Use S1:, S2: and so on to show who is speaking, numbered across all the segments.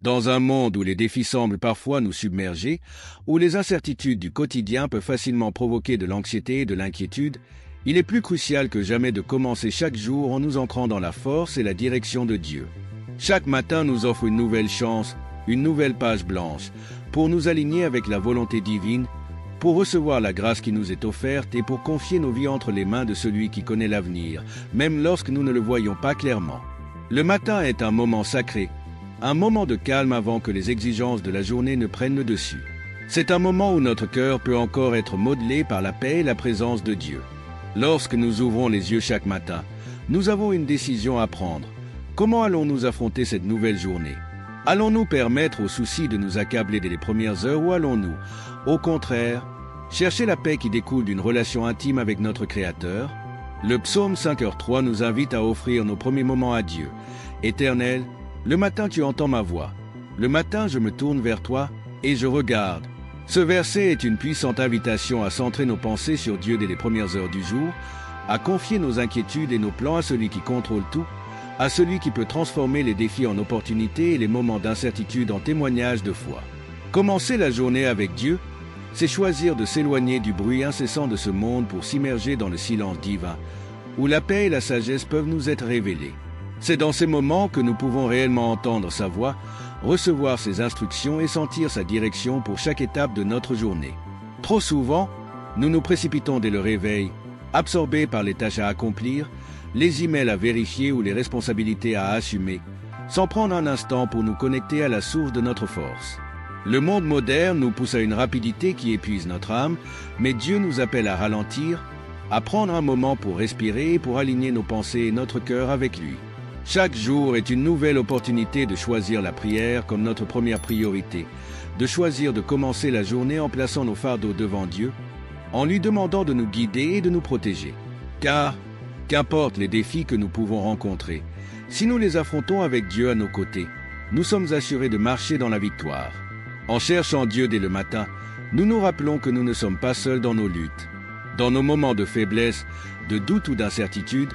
S1: Dans un monde où les défis semblent parfois nous submerger, où les incertitudes du quotidien peuvent facilement provoquer de l'anxiété et de l'inquiétude, il est plus crucial que jamais de commencer chaque jour en nous ancrant dans la force et la direction de Dieu. Chaque matin nous offre une nouvelle chance, une nouvelle page blanche, pour nous aligner avec la volonté divine, pour recevoir la grâce qui nous est offerte et pour confier nos vies entre les mains de celui qui connaît l'avenir, même lorsque nous ne le voyons pas clairement. Le matin est un moment sacré, un moment de calme avant que les exigences de la journée ne prennent le dessus. C'est un moment où notre cœur peut encore être modelé par la paix et la présence de Dieu. Lorsque nous ouvrons les yeux chaque matin, nous avons une décision à prendre. Comment allons-nous affronter cette nouvelle journée? Allons-nous permettre aux soucis de nous accabler dès les premières heures ou allons-nous, au contraire, chercher la paix qui découle d'une relation intime avec notre Créateur? Le psaume 5h3 nous invite à offrir nos premiers moments à Dieu. Éternel, le matin tu entends ma voix. Le matin je me tourne vers toi et je regarde. Ce verset est une puissante invitation à centrer nos pensées sur Dieu dès les premières heures du jour, à confier nos inquiétudes et nos plans à celui qui contrôle tout, à celui qui peut transformer les défis en opportunités et les moments d'incertitude en témoignages de foi. Commencer la journée avec Dieu, c'est choisir de s'éloigner du bruit incessant de ce monde pour s'immerger dans le silence divin, où la paix et la sagesse peuvent nous être révélées. C'est dans ces moments que nous pouvons réellement entendre sa voix, recevoir ses instructions et sentir sa direction pour chaque étape de notre journée. Trop souvent, nous nous précipitons dès le réveil, absorbés par les tâches à accomplir, les emails à vérifier ou les responsabilités à assumer, sans prendre un instant pour nous connecter à la source de notre force. Le monde moderne nous pousse à une rapidité qui épuise notre âme, mais Dieu nous appelle à ralentir, à prendre un moment pour respirer et pour aligner nos pensées et notre cœur avec lui. Chaque jour est une nouvelle opportunité de choisir la prière comme notre première priorité, de choisir de commencer la journée en plaçant nos fardeaux devant Dieu, en lui demandant de nous guider et de nous protéger. Car, qu'importe les défis que nous pouvons rencontrer, si nous les affrontons avec Dieu à nos côtés, nous sommes assurés de marcher dans la victoire. En cherchant Dieu dès le matin, nous nous rappelons que nous ne sommes pas seuls dans nos luttes. Dans nos moments de faiblesse, de doute ou d'incertitude,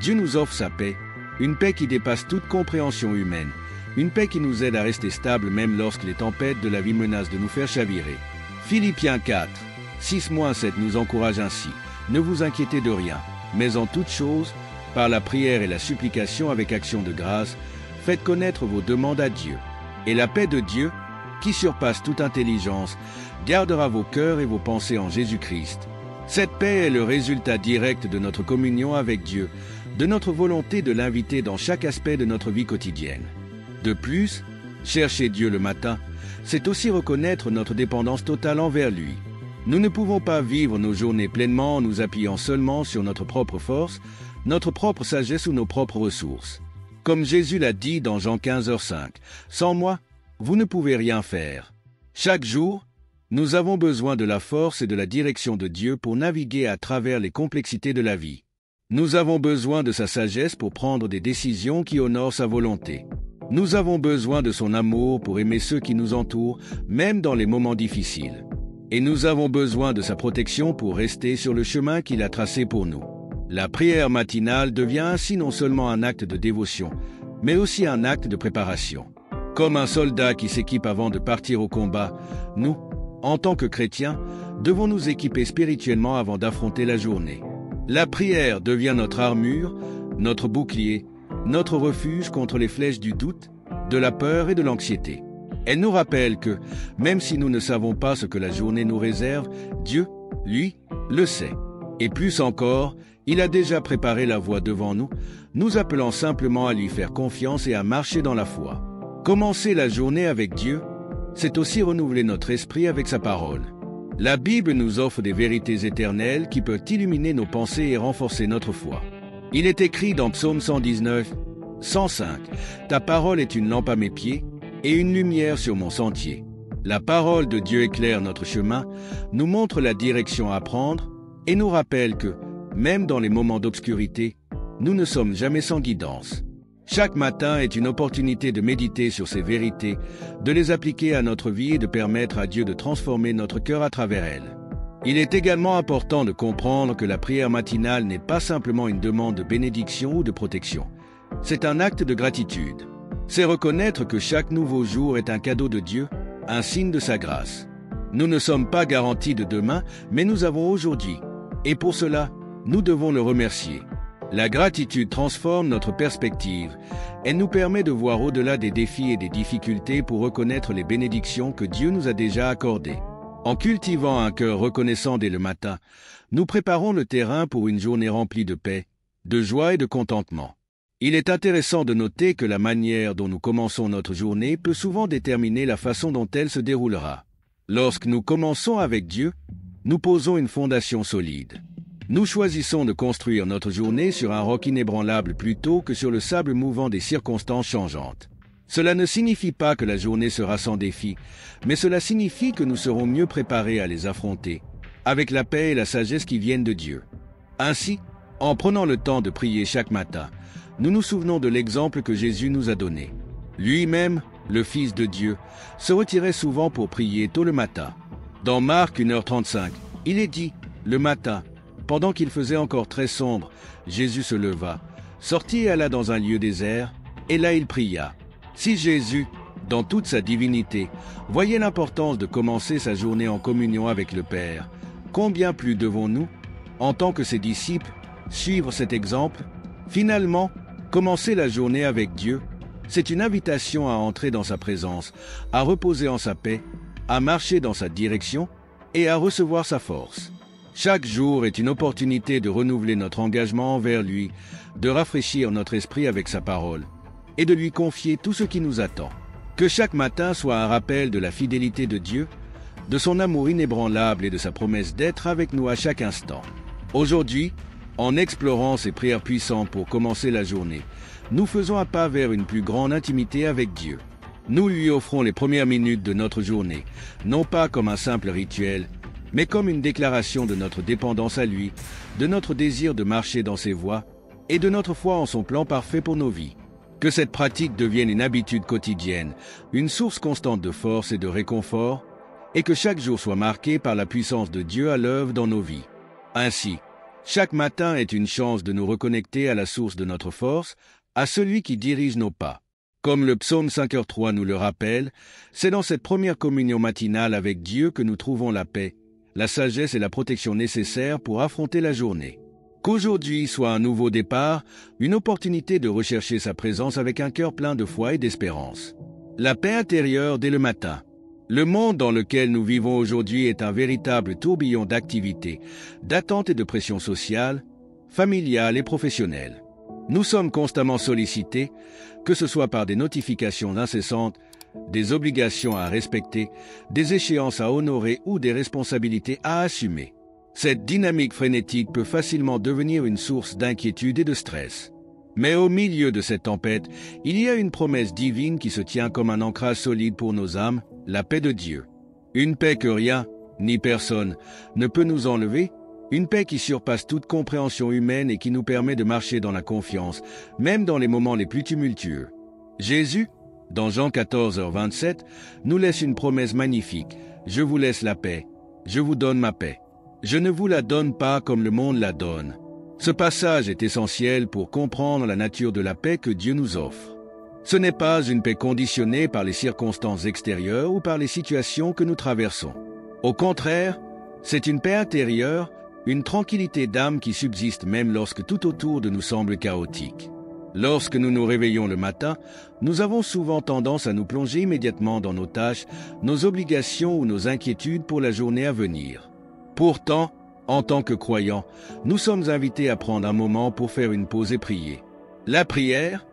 S1: Dieu nous offre sa paix, une paix qui dépasse toute compréhension humaine, une paix qui nous aide à rester stables même lorsque les tempêtes de la vie menacent de nous faire chavirer. Philippiens 4, 6-7 nous encourage ainsi. Ne vous inquiétez de rien, mais en toute chose, par la prière et la supplication avec action de grâce, faites connaître vos demandes à Dieu. Et la paix de Dieu, qui surpasse toute intelligence, gardera vos cœurs et vos pensées en Jésus-Christ. Cette paix est le résultat direct de notre communion avec Dieu, de notre volonté de l'inviter dans chaque aspect de notre vie quotidienne. De plus, chercher Dieu le matin, c'est aussi reconnaître notre dépendance totale envers lui. Nous ne pouvons pas vivre nos journées pleinement en nous appuyant seulement sur notre propre force, notre propre sagesse ou nos propres ressources. Comme Jésus l'a dit dans Jean 15h5, « Sans moi, vous ne pouvez rien faire. » Chaque jour, nous avons besoin de la force et de la direction de Dieu pour naviguer à travers les complexités de la vie. Nous avons besoin de sa sagesse pour prendre des décisions qui honorent sa volonté. Nous avons besoin de son amour pour aimer ceux qui nous entourent, même dans les moments difficiles. Et nous avons besoin de sa protection pour rester sur le chemin qu'il a tracé pour nous. La prière matinale devient ainsi non seulement un acte de dévotion, mais aussi un acte de préparation. Comme un soldat qui s'équipe avant de partir au combat, nous, en tant que chrétiens, devons nous équiper spirituellement avant d'affronter la journée. La prière devient notre armure, notre bouclier, notre refuge contre les flèches du doute, de la peur et de l'anxiété. Elle nous rappelle que, même si nous ne savons pas ce que la journée nous réserve, Dieu, lui, le sait. Et plus encore, il a déjà préparé la voie devant nous, nous appelant simplement à lui faire confiance et à marcher dans la foi. Commencer la journée avec Dieu, c'est aussi renouveler notre esprit avec sa parole. La Bible nous offre des vérités éternelles qui peuvent illuminer nos pensées et renforcer notre foi. Il est écrit dans Psaume 119, 105, « Ta parole est une lampe à mes pieds et une lumière sur mon sentier. » La parole de Dieu éclaire notre chemin, nous montre la direction à prendre et nous rappelle que, même dans les moments d'obscurité, nous ne sommes jamais sans guidance. Chaque matin est une opportunité de méditer sur ces vérités, de les appliquer à notre vie et de permettre à Dieu de transformer notre cœur à travers elles. Il est également important de comprendre que la prière matinale n'est pas simplement une demande de bénédiction ou de protection. C'est un acte de gratitude. C'est reconnaître que chaque nouveau jour est un cadeau de Dieu, un signe de sa grâce. Nous ne sommes pas garantis de demain, mais nous avons aujourd'hui. Et pour cela, nous devons le remercier. La gratitude transforme notre perspective. Elle nous permet de voir au-delà des défis et des difficultés pour reconnaître les bénédictions que Dieu nous a déjà accordées. En cultivant un cœur reconnaissant dès le matin, nous préparons le terrain pour une journée remplie de paix, de joie et de contentement. Il est intéressant de noter que la manière dont nous commençons notre journée peut souvent déterminer la façon dont elle se déroulera. Lorsque nous commençons avec Dieu, nous posons une fondation solide. Nous choisissons de construire notre journée sur un roc inébranlable plutôt que sur le sable mouvant des circonstances changeantes. Cela ne signifie pas que la journée sera sans défis, mais cela signifie que nous serons mieux préparés à les affronter, avec la paix et la sagesse qui viennent de Dieu. Ainsi, en prenant le temps de prier chaque matin, nous nous souvenons de l'exemple que Jésus nous a donné. Lui-même, le Fils de Dieu, se retirait souvent pour prier tôt le matin. Dans Marc 1h35, il est dit, le matin, pendant qu'il faisait encore très sombre, Jésus se leva, sortit et alla dans un lieu désert, et là il pria. Si Jésus, dans toute sa divinité, voyait l'importance de commencer sa journée en communion avec le Père, combien plus devons-nous, en tant que ses disciples, suivre cet exemple? Finalement, commencer la journée avec Dieu, c'est une invitation à entrer dans sa présence, à reposer en sa paix, à marcher dans sa direction et à recevoir sa force. Chaque jour est une opportunité de renouveler notre engagement envers lui, de rafraîchir notre esprit avec sa parole et de lui confier tout ce qui nous attend. Que chaque matin soit un rappel de la fidélité de Dieu, de son amour inébranlable et de sa promesse d'être avec nous à chaque instant. Aujourd'hui, en explorant ces prières puissantes pour commencer la journée, nous faisons un pas vers une plus grande intimité avec Dieu. Nous lui offrons les premières minutes de notre journée, non pas comme un simple rituel, mais comme une déclaration de notre dépendance à lui, de notre désir de marcher dans ses voies et de notre foi en son plan parfait pour nos vies. Que cette pratique devienne une habitude quotidienne, une source constante de force et de réconfort, et que chaque jour soit marqué par la puissance de Dieu à l'œuvre dans nos vies. Ainsi, chaque matin est une chance de nous reconnecter à la source de notre force, à celui qui dirige nos pas. Comme le psaume 5h3 nous le rappelle, c'est dans cette première communion matinale avec Dieu que nous trouvons la paix, la sagesse et la protection nécessaires pour affronter la journée. Qu'aujourd'hui soit un nouveau départ, une opportunité de rechercher sa présence avec un cœur plein de foi et d'espérance. La paix intérieure dès le matin. Le monde dans lequel nous vivons aujourd'hui est un véritable tourbillon d'activités, d'attentes et de pression sociale, familiale et professionnelle. Nous sommes constamment sollicités, que ce soit par des notifications incessantes, des obligations à respecter, des échéances à honorer ou des responsabilités à assumer. Cette dynamique frénétique peut facilement devenir une source d'inquiétude et de stress. Mais au milieu de cette tempête, il y a une promesse divine qui se tient comme un ancrage solide pour nos âmes, la paix de Dieu. Une paix que rien, ni personne, ne peut nous enlever, une paix qui surpasse toute compréhension humaine et qui nous permet de marcher dans la confiance, même dans les moments les plus tumultueux. Jésus, dans Jean 14h27, nous laisse une promesse magnifique. « Je vous laisse la paix, je vous donne ma paix. Je ne vous la donne pas comme le monde la donne. » Ce passage est essentiel pour comprendre la nature de la paix que Dieu nous offre. Ce n'est pas une paix conditionnée par les circonstances extérieures ou par les situations que nous traversons. Au contraire, c'est une paix intérieure, une tranquillité d'âme qui subsiste même lorsque tout autour de nous semble chaotique. Lorsque nous nous réveillons le matin, nous avons souvent tendance à nous plonger immédiatement dans nos tâches, nos obligations ou nos inquiétudes pour la journée à venir. Pourtant, en tant que croyants, nous sommes invités à prendre un moment pour faire une pause et prier. La prière,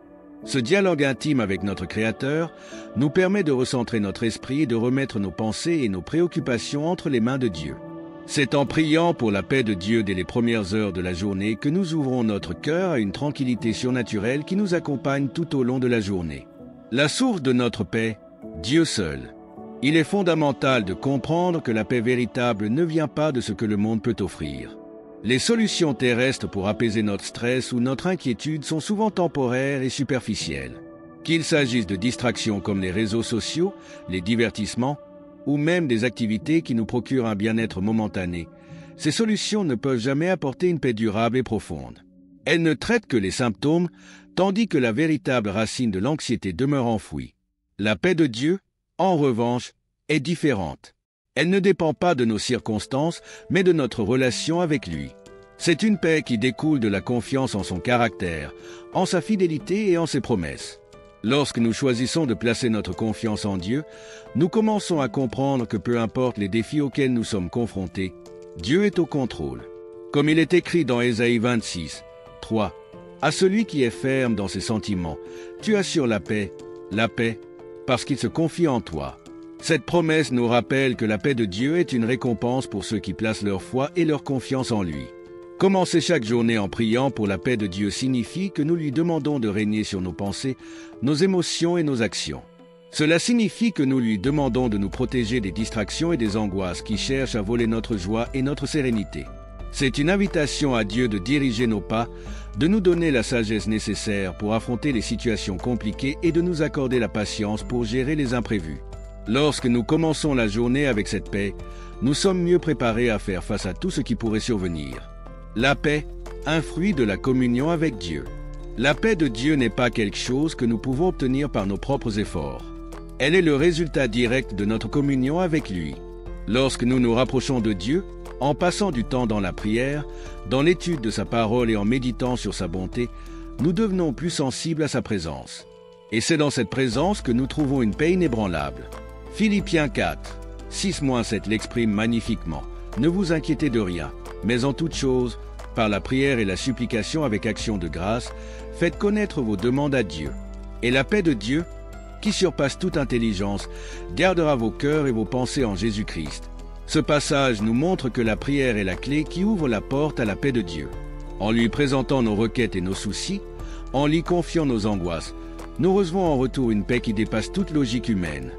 S1: ce dialogue intime avec notre Créateur, nous permet de recentrer notre esprit et de remettre nos pensées et nos préoccupations entre les mains de Dieu. C'est en priant pour la paix de Dieu dès les premières heures de la journée que nous ouvrons notre cœur à une tranquillité surnaturelle qui nous accompagne tout au long de la journée. La source de notre paix, Dieu seul. Il est fondamental de comprendre que la paix véritable ne vient pas de ce que le monde peut offrir. Les solutions terrestres pour apaiser notre stress ou notre inquiétude sont souvent temporaires et superficielles. Qu'il s'agisse de distractions comme les réseaux sociaux, les divertissements, ou même des activités qui nous procurent un bien-être momentané, ces solutions ne peuvent jamais apporter une paix durable et profonde. Elle ne traite que les symptômes, tandis que la véritable racine de l'anxiété demeure enfouie. La paix de Dieu, en revanche, est différente. Elle ne dépend pas de nos circonstances, mais de notre relation avec lui. C'est une paix qui découle de la confiance en son caractère, en sa fidélité et en ses promesses. Lorsque nous choisissons de placer notre confiance en Dieu, nous commençons à comprendre que peu importe les défis auxquels nous sommes confrontés, Dieu est au contrôle. Comme il est écrit dans Ésaïe 26, 3, « À celui qui est ferme dans ses sentiments, tu assures la paix, parce qu'il se confie en toi. » Cette promesse nous rappelle que la paix de Dieu est une récompense pour ceux qui placent leur foi et leur confiance en lui. Commencer chaque journée en priant pour la paix de Dieu signifie que nous lui demandons de régner sur nos pensées, nos émotions et nos actions. Cela signifie que nous lui demandons de nous protéger des distractions et des angoisses qui cherchent à voler notre joie et notre sérénité. C'est une invitation à Dieu de diriger nos pas, de nous donner la sagesse nécessaire pour affronter les situations compliquées et de nous accorder la patience pour gérer les imprévus. Lorsque nous commençons la journée avec cette paix, nous sommes mieux préparés à faire face à tout ce qui pourrait survenir. La paix, un fruit de la communion avec Dieu. La paix de Dieu n'est pas quelque chose que nous pouvons obtenir par nos propres efforts. Elle est le résultat direct de notre communion avec lui. Lorsque nous nous rapprochons de Dieu, en passant du temps dans la prière, dans l'étude de sa parole et en méditant sur sa bonté, nous devenons plus sensibles à sa présence. Et c'est dans cette présence que nous trouvons une paix inébranlable. Philippiens 4, 6-7 l'exprime magnifiquement. Ne vous inquiétez de rien, mais en toute chose, par la prière et la supplication avec action de grâce, faites connaître vos demandes à Dieu. Et la paix de Dieu, qui surpasse toute intelligence, gardera vos cœurs et vos pensées en Jésus-Christ. Ce passage nous montre que la prière est la clé qui ouvre la porte à la paix de Dieu. En lui présentant nos requêtes et nos soucis, en lui confiant nos angoisses, nous recevons en retour une paix qui dépasse toute logique humaine.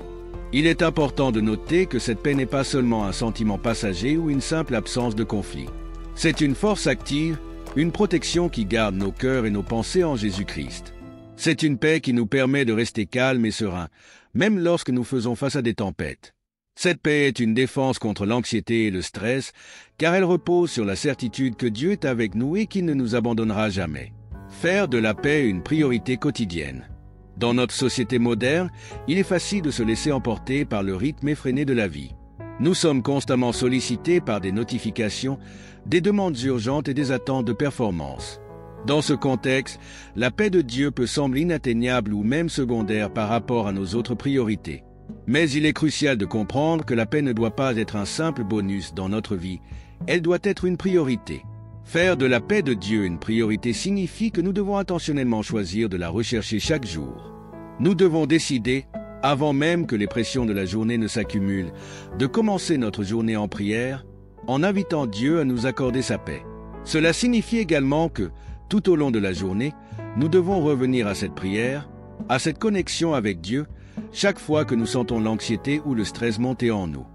S1: Il est important de noter que cette paix n'est pas seulement un sentiment passager ou une simple absence de conflit. C'est une force active, une protection qui garde nos cœurs et nos pensées en Jésus-Christ. C'est une paix qui nous permet de rester calmes et sereins, même lorsque nous faisons face à des tempêtes. Cette paix est une défense contre l'anxiété et le stress, car elle repose sur la certitude que Dieu est avec nous et qu'il ne nous abandonnera jamais. Faire de la paix une priorité quotidienne. Dans notre société moderne, il est facile de se laisser emporter par le rythme effréné de la vie. Nous sommes constamment sollicités par des notifications, des demandes urgentes et des attentes de performance. Dans ce contexte, la paix de Dieu peut sembler inatteignable ou même secondaire par rapport à nos autres priorités. Mais il est crucial de comprendre que la paix ne doit pas être un simple bonus dans notre vie, elle doit être une priorité. Faire de la paix de Dieu une priorité signifie que nous devons intentionnellement choisir de la rechercher chaque jour. Nous devons décider, avant même que les pressions de la journée ne s'accumulent, de commencer notre journée en prière, en invitant Dieu à nous accorder sa paix. Cela signifie également que, tout au long de la journée, nous devons revenir à cette prière, à cette connexion avec Dieu, chaque fois que nous sentons l'anxiété ou le stress monter en nous.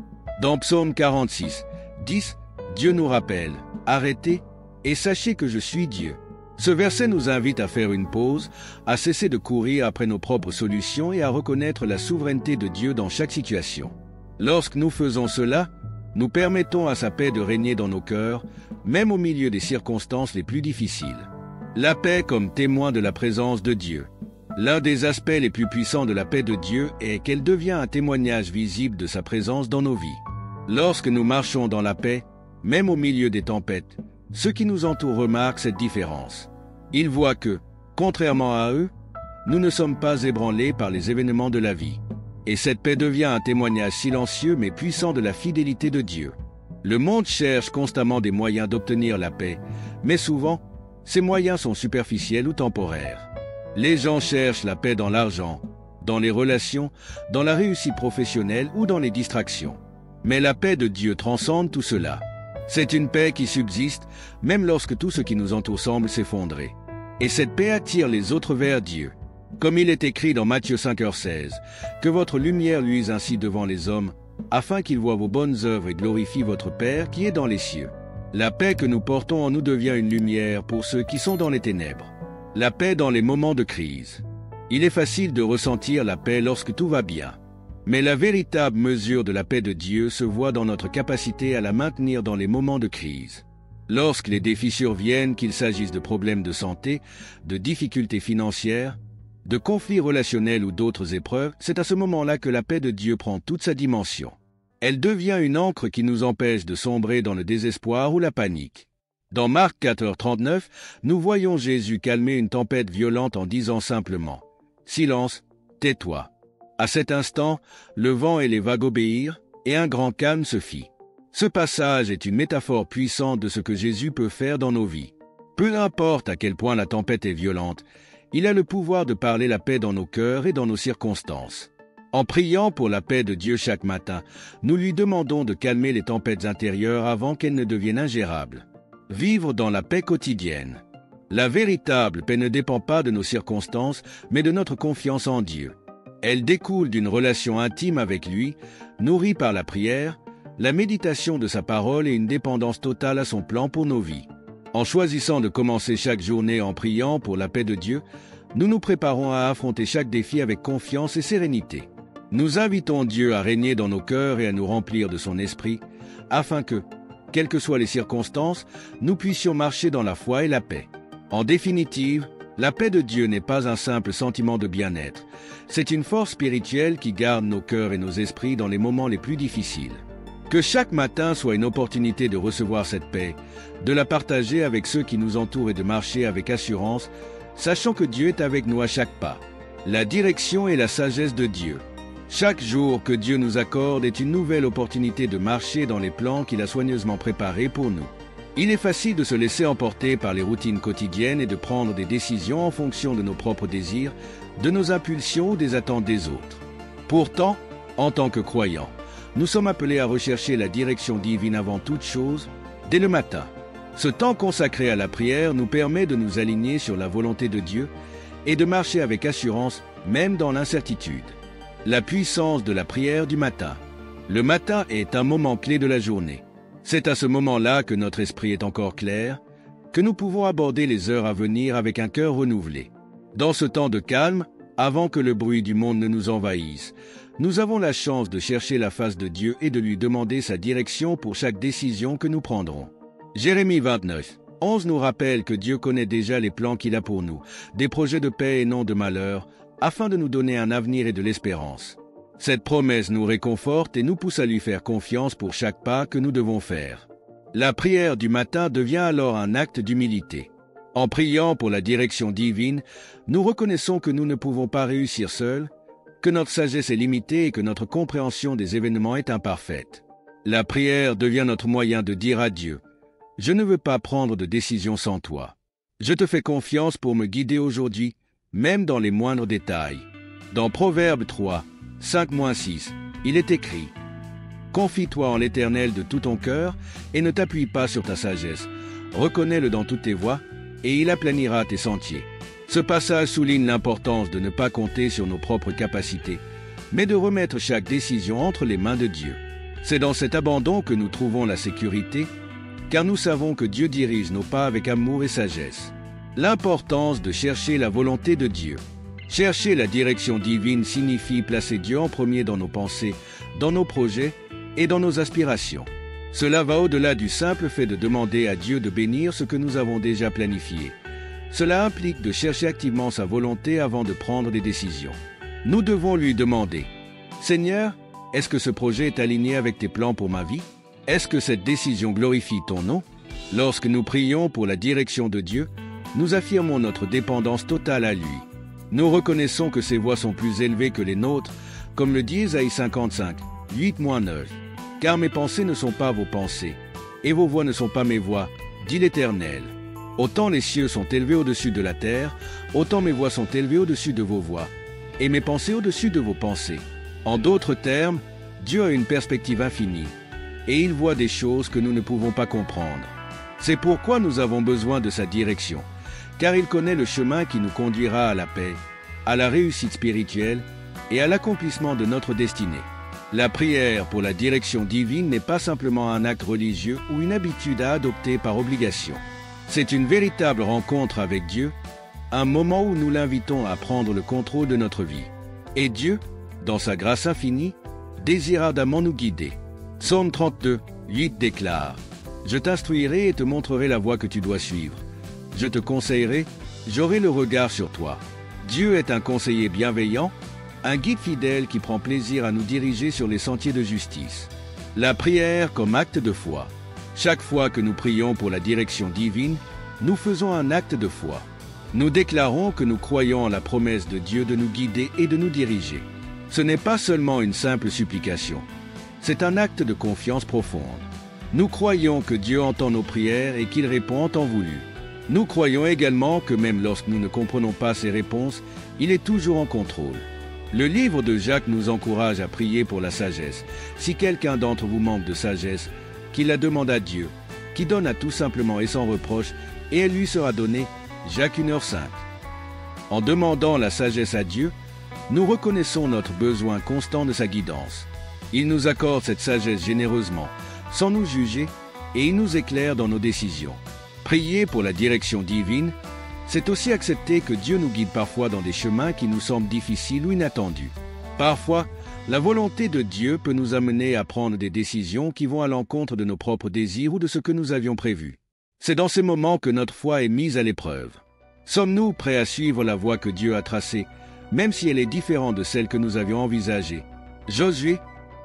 S1: Dans Psaume 46, 10, Dieu nous rappelle « Arrêtez et sachez que je suis Dieu ». Ce verset nous invite à faire une pause, à cesser de courir après nos propres solutions et à reconnaître la souveraineté de Dieu dans chaque situation. Lorsque nous faisons cela, nous permettons à sa paix de régner dans nos cœurs, même au milieu des circonstances les plus difficiles. La paix comme témoin de la présence de Dieu. L'un des aspects les plus puissants de la paix de Dieu est qu'elle devient un témoignage visible de sa présence dans nos vies. Lorsque nous marchons dans la paix, même au milieu des tempêtes, ceux qui nous entourent remarquent cette différence. Ils voient que, contrairement à eux, nous ne sommes pas ébranlés par les événements de la vie. Et cette paix devient un témoignage silencieux mais puissant de la fidélité de Dieu. Le monde cherche constamment des moyens d'obtenir la paix, mais souvent, ces moyens sont superficiels ou temporaires. Les gens cherchent la paix dans l'argent, dans les relations, dans la réussite professionnelle ou dans les distractions. Mais la paix de Dieu transcende tout cela. C'est une paix qui subsiste même lorsque tout ce qui nous entoure semble s'effondrer. Et cette paix attire les autres vers Dieu. Comme il est écrit dans Matthieu 5h16, « Que votre lumière luise ainsi devant les hommes, afin qu'ils voient vos bonnes œuvres et glorifient votre Père qui est dans les cieux. » La paix que nous portons en nous devient une lumière pour ceux qui sont dans les ténèbres. La paix dans les moments de crise. Il est facile de ressentir la paix lorsque tout va bien. Mais la véritable mesure de la paix de Dieu se voit dans notre capacité à la maintenir dans les moments de crise. Lorsque les défis surviennent, qu'il s'agisse de problèmes de santé, de difficultés financières, de conflits relationnels ou d'autres épreuves, c'est à ce moment-là que la paix de Dieu prend toute sa dimension. Elle devient une ancre qui nous empêche de sombrer dans le désespoir ou la panique. Dans Marc 4h39, nous voyons Jésus calmer une tempête violente en disant simplement « Silence, tais-toi ». À cet instant, le vent et les vagues obéirent, et un grand calme se fit. Ce passage est une métaphore puissante de ce que Jésus peut faire dans nos vies. Peu importe à quel point la tempête est violente, il a le pouvoir de parler la paix dans nos cœurs et dans nos circonstances. En priant pour la paix de Dieu chaque matin, nous lui demandons de calmer les tempêtes intérieures avant qu'elles ne deviennent ingérables. Vivre dans la paix quotidienne. La véritable paix ne dépend pas de nos circonstances, mais de notre confiance en Dieu. Elle découle d'une relation intime avec lui, nourrie par la prière, la méditation de sa parole et une dépendance totale à son plan pour nos vies. En choisissant de commencer chaque journée en priant pour la paix de Dieu, nous nous préparons à affronter chaque défi avec confiance et sérénité. Nous invitons Dieu à régner dans nos cœurs et à nous remplir de son esprit, afin que, quelles que soient les circonstances, nous puissions marcher dans la foi et la paix. En définitive, la paix de Dieu n'est pas un simple sentiment de bien-être. C'est une force spirituelle qui garde nos cœurs et nos esprits dans les moments les plus difficiles. Que chaque matin soit une opportunité de recevoir cette paix, de la partager avec ceux qui nous entourent et de marcher avec assurance, sachant que Dieu est avec nous à chaque pas. La direction et la sagesse de Dieu. Chaque jour que Dieu nous accorde est une nouvelle opportunité de marcher dans les plans qu'il a soigneusement préparés pour nous. Il est facile de se laisser emporter par les routines quotidiennes et de prendre des décisions en fonction de nos propres désirs, de nos impulsions ou des attentes des autres. Pourtant, en tant que croyants, nous sommes appelés à rechercher la direction divine avant toute chose, dès le matin. Ce temps consacré à la prière nous permet de nous aligner sur la volonté de Dieu et de marcher avec assurance, même dans l'incertitude. La puissance de la prière du matin. Le matin est un moment clé de la journée. C'est à ce moment-là que notre esprit est encore clair, que nous pouvons aborder les heures à venir avec un cœur renouvelé. Dans ce temps de calme, avant que le bruit du monde ne nous envahisse, nous avons la chance de chercher la face de Dieu et de lui demander sa direction pour chaque décision que nous prendrons. Jérémie 29:11 nous rappelle que Dieu connaît déjà les plans qu'il a pour nous, des projets de paix et non de malheur, afin de nous donner un avenir et de l'espérance. Cette promesse nous réconforte et nous pousse à lui faire confiance pour chaque pas que nous devons faire. La prière du matin devient alors un acte d'humilité. En priant pour la direction divine, nous reconnaissons que nous ne pouvons pas réussir seuls, que notre sagesse est limitée et que notre compréhension des événements est imparfaite. La prière devient notre moyen de dire à Dieu « Je ne veux pas prendre de décision sans toi. Je te fais confiance pour me guider aujourd'hui, même dans les moindres détails. » Dans Proverbe 3, 5-6, il est écrit « Confie-toi en l'Éternel de tout ton cœur et ne t'appuie pas sur ta sagesse. Reconnais-le dans toutes tes voies et il aplanira tes sentiers. » Ce passage souligne l'importance de ne pas compter sur nos propres capacités, mais de remettre chaque décision entre les mains de Dieu. C'est dans cet abandon que nous trouvons la sécurité, car nous savons que Dieu dirige nos pas avec amour et sagesse. L'importance de chercher la volonté de Dieu. Chercher la direction divine signifie placer Dieu en premier dans nos pensées, dans nos projets et dans nos aspirations. Cela va au-delà du simple fait de demander à Dieu de bénir ce que nous avons déjà planifié. Cela implique de chercher activement sa volonté avant de prendre des décisions. Nous devons lui demander « Seigneur, est-ce que ce projet est aligné avec tes plans pour ma vie? Est-ce que cette décision glorifie ton nom ?» Lorsque nous prions pour la direction de Dieu, nous affirmons notre dépendance totale à lui. Nous reconnaissons que ses voies sont plus élevées que les nôtres, comme le dit Ésaïe 55, 8-9. « Car mes pensées ne sont pas vos pensées, et vos voies ne sont pas mes voies, dit l'Éternel. Autant les cieux sont élevés au-dessus de la terre, autant mes voies sont élevées au-dessus de vos voies, et mes pensées au-dessus de vos pensées. » En d'autres termes, Dieu a une perspective infinie, et il voit des choses que nous ne pouvons pas comprendre. C'est pourquoi nous avons besoin de sa direction, car il connaît le chemin qui nous conduira à la paix, à la réussite spirituelle et à l'accomplissement de notre destinée. La prière pour la direction divine n'est pas simplement un acte religieux ou une habitude à adopter par obligation. C'est une véritable rencontre avec Dieu, un moment où nous l'invitons à prendre le contrôle de notre vie. Et Dieu, dans sa grâce infinie, désire ardemment nous guider. Psaume 32, 8 déclare « Je t'instruirai et te montrerai la voie que tu dois suivre. Je te conseillerai, j'aurai le regard sur toi. Dieu est un conseiller bienveillant, un guide fidèle qui prend plaisir à nous diriger sur les sentiers de justice. La prière comme acte de foi. Chaque fois que nous prions pour la direction divine, nous faisons un acte de foi. Nous déclarons que nous croyons en la promesse de Dieu de nous guider et de nous diriger. Ce n'est pas seulement une simple supplication, c'est un acte de confiance profonde. Nous croyons que Dieu entend nos prières et qu'il répond en temps voulu. Nous croyons également que même lorsque nous ne comprenons pas ses réponses, il est toujours en contrôle. Le livre de Jacques nous encourage à prier pour la sagesse. Si quelqu'un d'entre vous manque de sagesse, qu'il la demande à Dieu, qui donne à tout simplement et sans reproche, et elle lui sera donnée. Jacques 1h5. En demandant la sagesse à Dieu, nous reconnaissons notre besoin constant de sa guidance. Il nous accorde cette sagesse généreusement, sans nous juger, et il nous éclaire dans nos décisions. Prier pour la direction divine, c'est aussi accepter que Dieu nous guide parfois dans des chemins qui nous semblent difficiles ou inattendus. Parfois, la volonté de Dieu peut nous amener à prendre des décisions qui vont à l'encontre de nos propres désirs ou de ce que nous avions prévu. C'est dans ces moments que notre foi est mise à l'épreuve. Sommes-nous prêts à suivre la voie que Dieu a tracée, même si elle est différente de celle que nous avions envisagée? Josué,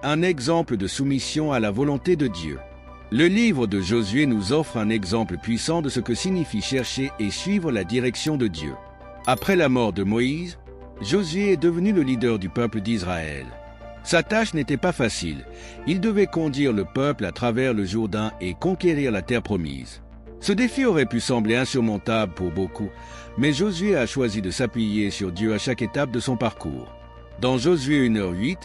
S1: un exemple de soumission à la volonté de Dieu. Le livre de Josué nous offre un exemple puissant de ce que signifie chercher et suivre la direction de Dieu. Après la mort de Moïse, Josué est devenu le leader du peuple d'Israël. Sa tâche n'était pas facile. Il devait conduire le peuple à travers le Jourdain et conquérir la terre promise. Ce défi aurait pu sembler insurmontable pour beaucoup, mais Josué a choisi de s'appuyer sur Dieu à chaque étape de son parcours. Dans Josué 1h8,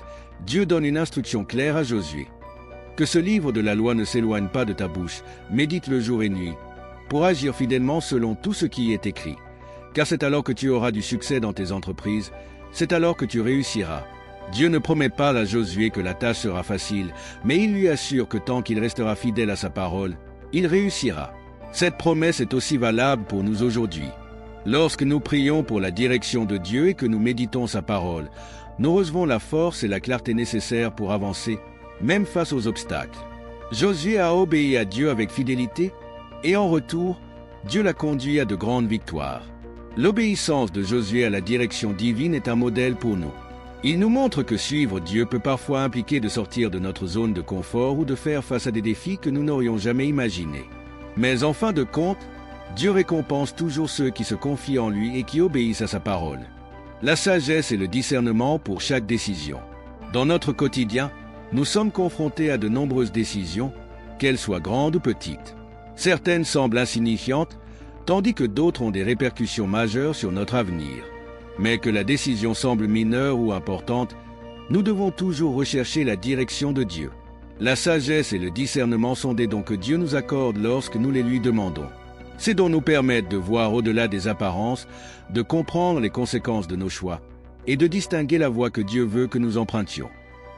S1: Dieu donne une instruction claire à Josué. Que ce livre de la loi ne s'éloigne pas de ta bouche, médite-le jour et nuit, pour agir fidèlement selon tout ce qui y est écrit. Car c'est alors que tu auras du succès dans tes entreprises, c'est alors que tu réussiras. Dieu ne promet pas à Josué que la tâche sera facile, mais il lui assure que tant qu'il restera fidèle à sa parole, il réussira. Cette promesse est aussi valable pour nous aujourd'hui. Lorsque nous prions pour la direction de Dieu et que nous méditons sa parole, nous recevons la force et la clarté nécessaires pour avancer, même face aux obstacles. Josué a obéi à Dieu avec fidélité, et en retour, Dieu l'a conduit à de grandes victoires. L'obéissance de Josué à la direction divine est un modèle pour nous. Il nous montre que suivre Dieu peut parfois impliquer de sortir de notre zone de confort ou de faire face à des défis que nous n'aurions jamais imaginés. Mais en fin de compte, Dieu récompense toujours ceux qui se confient en lui et qui obéissent à sa parole. La sagesse et le discernement pour chaque décision. Dans notre quotidien, nous sommes confrontés à de nombreuses décisions, qu'elles soient grandes ou petites. Certaines semblent insignifiantes, tandis que d'autres ont des répercussions majeures sur notre avenir. Mais que la décision semble mineure ou importante, nous devons toujours rechercher la direction de Dieu. La sagesse et le discernement sont des dons que Dieu nous accorde lorsque nous les lui demandons. Ces dons nous permettent de voir au-delà des apparences, de comprendre les conséquences de nos choix et de distinguer la voie que Dieu veut que nous empruntions.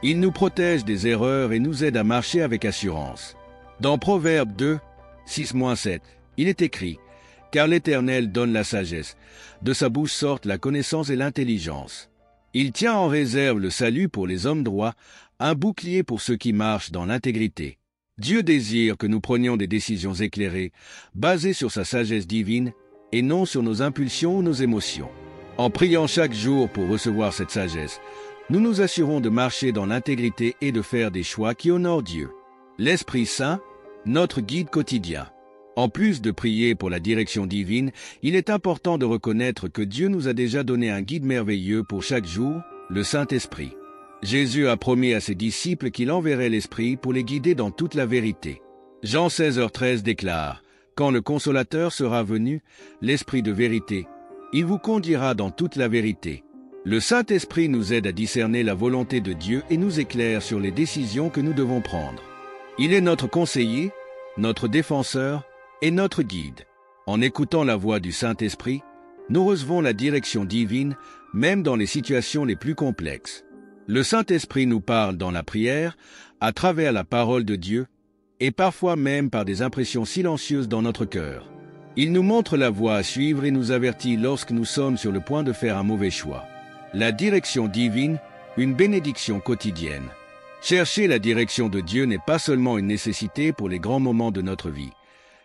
S1: Il nous protège des erreurs et nous aide à marcher avec assurance. Dans Proverbe 2, 6-7, il est écrit « Car l'Éternel donne la sagesse, de sa bouche sortent la connaissance et l'intelligence. Il tient en réserve le salut pour les hommes droits, un bouclier pour ceux qui marchent dans l'intégrité. » Dieu désire que nous prenions des décisions éclairées, basées sur sa sagesse divine et non sur nos impulsions ou nos émotions. En priant chaque jour pour recevoir cette sagesse, nous nous assurons de marcher dans l'intégrité et de faire des choix qui honorent Dieu. L'Esprit Saint, notre guide quotidien. En plus de prier pour la direction divine, il est important de reconnaître que Dieu nous a déjà donné un guide merveilleux pour chaque jour, le Saint-Esprit. Jésus a promis à ses disciples qu'il enverrait l'Esprit pour les guider dans toute la vérité. Jean 16h13 déclare « Quand le Consolateur sera venu, l'Esprit de vérité, il vous conduira dans toute la vérité. » Le Saint-Esprit nous aide à discerner la volonté de Dieu et nous éclaire sur les décisions que nous devons prendre. Il est notre conseiller, notre défenseur et notre guide. En écoutant la voix du Saint-Esprit, nous recevons la direction divine, même dans les situations les plus complexes. Le Saint-Esprit nous parle dans la prière, à travers la parole de Dieu, et parfois même par des impressions silencieuses dans notre cœur. Il nous montre la voie à suivre et nous avertit lorsque nous sommes sur le point de faire un mauvais choix. La direction divine, une bénédiction quotidienne. Chercher la direction de Dieu n'est pas seulement une nécessité pour les grands moments de notre vie.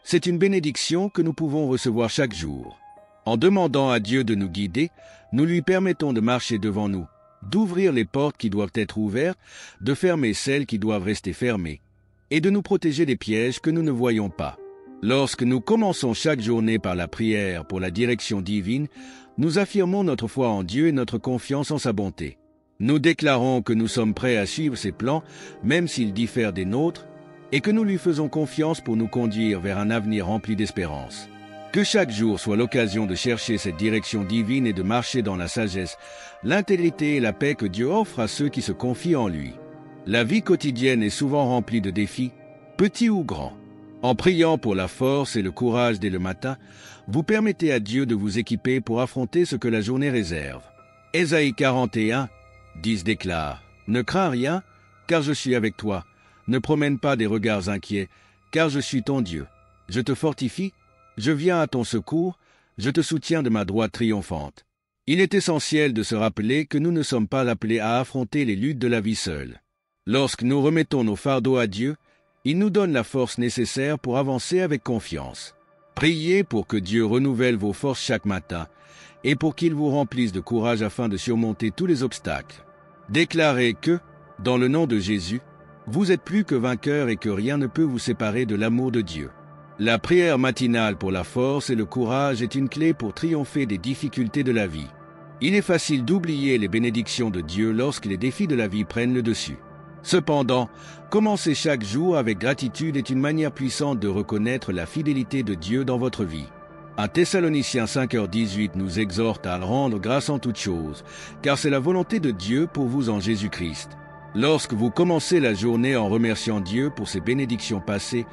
S1: C'est une bénédiction que nous pouvons recevoir chaque jour. En demandant à Dieu de nous guider, nous lui permettons de marcher devant nous, d'ouvrir les portes qui doivent être ouvertes, de fermer celles qui doivent rester fermées, et de nous protéger des pièges que nous ne voyons pas. Lorsque nous commençons chaque journée par la prière pour la direction divine, nous affirmons notre foi en Dieu et notre confiance en sa bonté. Nous déclarons que nous sommes prêts à suivre ses plans, même s'ils diffèrent des nôtres, et que nous lui faisons confiance pour nous conduire vers un avenir rempli d'espérance. Que chaque jour soit l'occasion de chercher cette direction divine et de marcher dans la sagesse, l'intégrité et la paix que Dieu offre à ceux qui se confient en lui. La vie quotidienne est souvent remplie de défis, petits ou grands. En priant pour la force et le courage dès le matin, vous permettez à Dieu de vous équiper pour affronter ce que la journée réserve. Ésaïe 41, 10 déclare « Ne crains rien, car je suis avec toi. Ne promène pas des regards inquiets, car je suis ton Dieu. Je te fortifie, je viens à ton secours, je te soutiens de ma droite triomphante. » Il est essentiel de se rappeler que nous ne sommes pas appelés à affronter les luttes de la vie seuls. Lorsque nous remettons nos fardeaux à Dieu, il nous donne la force nécessaire pour avancer avec confiance. Priez pour que Dieu renouvelle vos forces chaque matin et pour qu'il vous remplisse de courage afin de surmonter tous les obstacles. Déclarez que, dans le nom de Jésus, vous êtes plus que vainqueurs et que rien ne peut vous séparer de l'amour de Dieu. La prière matinale pour la force et le courage est une clé pour triompher des difficultés de la vie. Il est facile d'oublier les bénédictions de Dieu lorsque les défis de la vie prennent le dessus. Cependant, commencer chaque jour avec gratitude est une manière puissante de reconnaître la fidélité de Dieu dans votre vie. 1 Thessaloniciens 5h18 nous exhorte à rendre grâce en toutes choses, car c'est la volonté de Dieu pour vous en Jésus-Christ. Lorsque vous commencez la journée en remerciant Dieu pour ses bénédictions passées,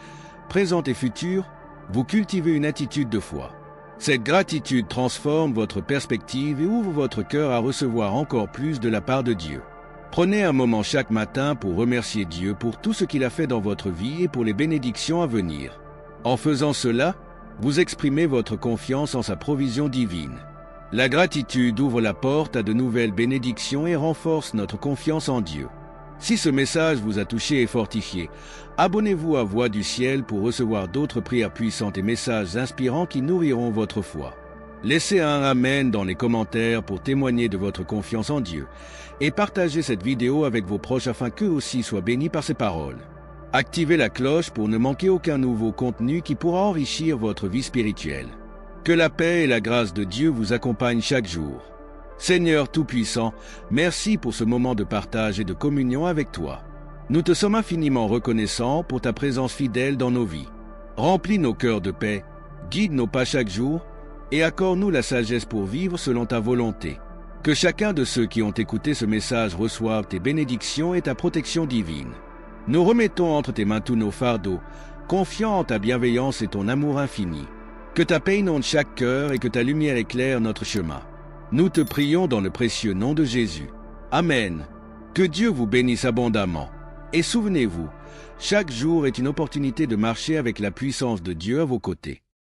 S1: présentes et futures, vous cultivez une attitude de foi. Cette gratitude transforme votre perspective et ouvre votre cœur à recevoir encore plus de la part de Dieu. Prenez un moment chaque matin pour remercier Dieu pour tout ce qu'il a fait dans votre vie et pour les bénédictions à venir. En faisant cela, vous exprimez votre confiance en sa provision divine. La gratitude ouvre la porte à de nouvelles bénédictions et renforce notre confiance en Dieu. Si ce message vous a touché et fortifié, abonnez-vous à Voix du Ciel pour recevoir d'autres prières puissantes et messages inspirants qui nourriront votre foi. Laissez un Amen dans les commentaires pour témoigner de votre confiance en Dieu et partagez cette vidéo avec vos proches afin qu'eux aussi soient bénis par ces paroles. Activez la cloche pour ne manquer aucun nouveau contenu qui pourra enrichir votre vie spirituelle. Que la paix et la grâce de Dieu vous accompagnent chaque jour. Seigneur Tout-Puissant, merci pour ce moment de partage et de communion avec toi. Nous te sommes infiniment reconnaissants pour ta présence fidèle dans nos vies. Remplis nos cœurs de paix, guide nos pas chaque jour, et accorde-nous la sagesse pour vivre selon ta volonté. Que chacun de ceux qui ont écouté ce message reçoive tes bénédictions et ta protection divine. Nous remettons entre tes mains tous nos fardeaux, confiants en ta bienveillance et ton amour infini. Que ta paix inonde chaque cœur et que ta lumière éclaire notre chemin. Nous te prions dans le précieux nom de Jésus. Amen. Que Dieu vous bénisse abondamment. Et souvenez-vous, chaque jour est une opportunité de marcher avec la puissance de Dieu à vos côtés.